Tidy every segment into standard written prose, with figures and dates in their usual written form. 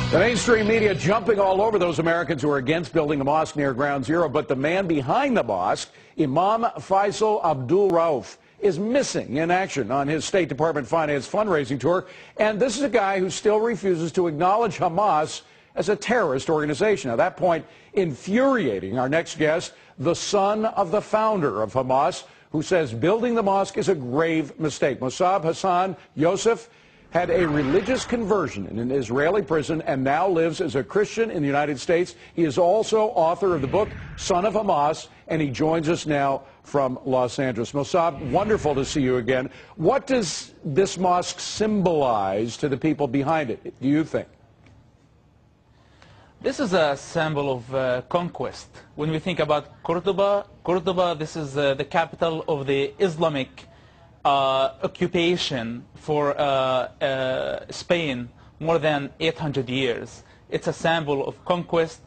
The mainstream media jumping all over those Americans who are against building a mosque near Ground Zero, but the man behind the mosque, Imam Faisal Abdul Rauf, is missing in action on his State Department finance fundraising tour. And this is a guy who still refuses to acknowledge Hamas as a terrorist organization. Now, that point infuriating our next guest, the son of the founder of Hamas, who says building the mosque is a grave mistake. Mosab Hassan Yousef had a religious conversion in an Israeli prison and now lives as a Christian in the United States. He is also author of the book, Son of Hamas, and he joins us now from Los Angeles. Mosab, wonderful to see you again. What does this mosque symbolize to the people behind it, do you think? This is a symbol of conquest. When we think about Cordoba, this is the capital of the Islamic occupation for Spain more than 800 years. It's a symbol of conquest.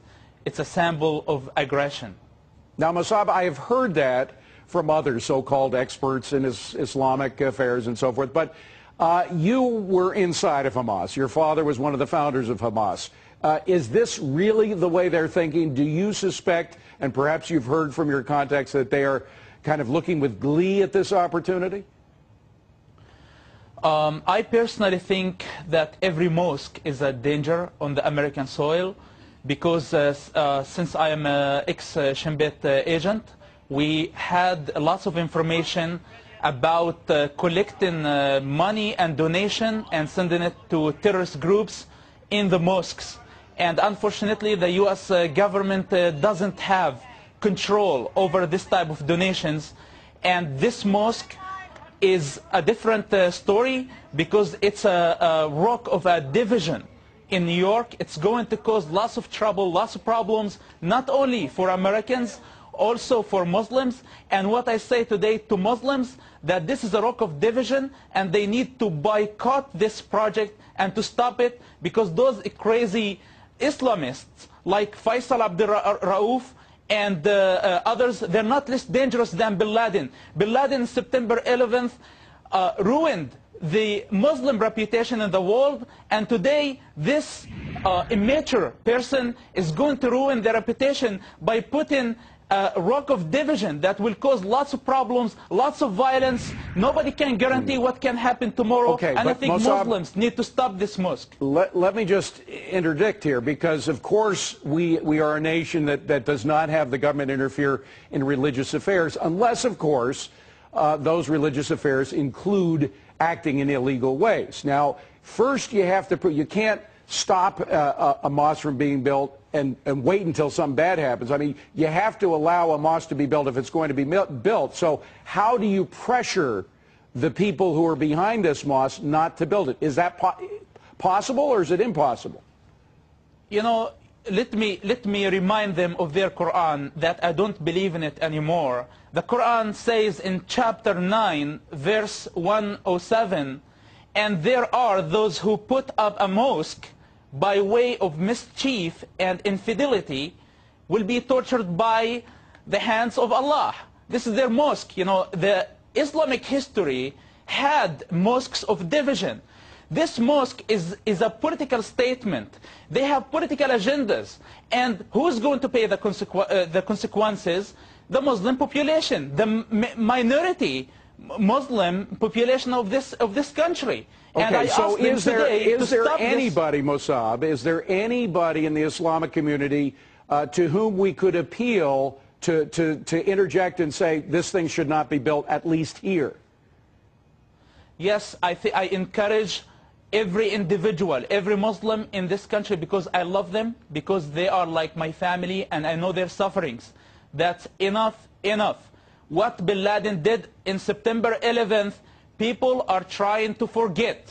It's a symbol of aggression. Now, Mosab, I have heard that from other so-called experts in Islamic affairs and so forth, but you were inside of Hamas. Your father was one of the founders of Hamas. Is this really the way they're thinking? Do you suspect, and perhaps you've heard from your contacts, that they are kind of looking with glee at this opportunity? I personally think that every mosque is a danger on the American soil because since I am an ex-Shin Bet agent, we had lots of information about collecting money and donation and sending it to terrorist groups in the mosques. And unfortunately, the U.S. government doesn't have control over this type of donations. And this mosque is a different story because it's a rock of a division in New York. It's going to cause lots of trouble, lots of problems, not only for Americans, also for Muslims. And what I say today to Muslims, that this is a rock of division and they need to boycott this project and to stop it because those crazy Islamists like Faisal Abdul Rauf and others, they're not less dangerous than Bin Laden. Bin Laden, September 11th, ruined the Muslim reputation in the world, and today this immature person is going to ruin their reputation by putting a rock of division that will cause lots of problems, lots of violence. Nobody can guarantee what can happen tomorrow, okay, and I think Mosab, Muslims need to stop this mosque. Let me just interdict here, because of course we are a nation that does not have the government interfere in religious affairs, unless of course those religious affairs include acting in illegal ways. Now, first you have to you can't stop a mosque from being built and wait until something bad happens. I mean, you have to allow a mosque to be built if it's going to be built. So how do you pressure the people who are behind this mosque not to build it? Is that possible or is it impossible? You know, let me remind them of their Quran, that I don't believe in it anymore. The Quran says in chapter 9, verse 107, and there are those who put up a mosque by way of mischief and infidelity will be tortured by the hands of Allah. This is their mosque. You know, the Islamic history had mosques of division. This mosque is a political statement. They have political agendas. And who's going to pay the consequences? The Muslim population, the minority Muslim population of this country. Okay, and I so is there anybody, Mosab, is there anybody in the Islamic community to whom we could appeal to interject and say this thing should not be built, at least here? Yes, I encourage every individual, every Muslim in this country, because I love them, because they are like my family and I know their sufferings. That's enough, enough. What Bin Laden did in September 11th, people are trying to forget.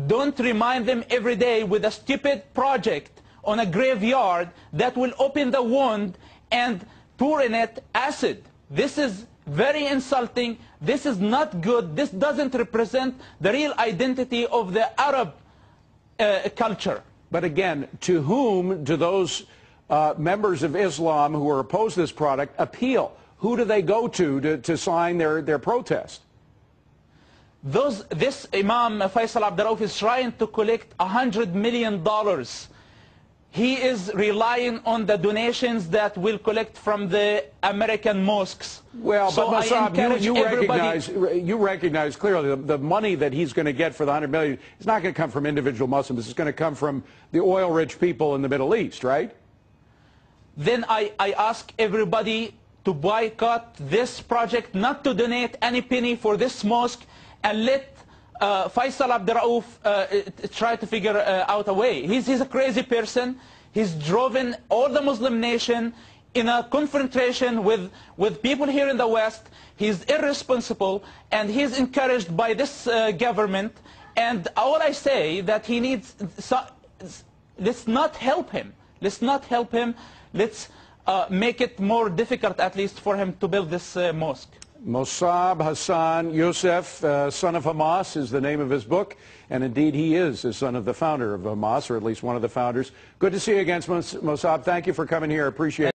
Don't remind them every day with a stupid project on a graveyard that will open the wound and pour in it acid. This is very insulting. This is not good. This doesn't represent the real identity of the Arab culture. But again, to whom do those members of Islam who are opposed to this product appeal? Who do they go to sign their protest? This Imam Faisal Abdul Rauf is trying to collect $100 million he is relying on the donations that will collect from the American mosques. Well, so but Mosab, you recognize clearly the money that he's going to get for the $100 million is not going to come from individual Muslims. It's going to come from the oil-rich people in the Middle East, right? Then I ask everybody to boycott this project, not to donate any penny for this mosque, and let Faisal Abdurraouf try to figure out a way. He's a crazy person. He's driven all the Muslim nation in a confrontation with people here in the West. He's irresponsible, and he's encouraged by this government. And all I say that he needs, let's not help him. Let's not help him. Let's make it more difficult, at least, for him to build this mosque. Mosab Hassan Yousef, son of Hamas, is the name of his book. And indeed, he is the son of the founder of Hamas, or at least one of the founders. Good to see you again, Mosab. Thank you for coming here. Appreciate it.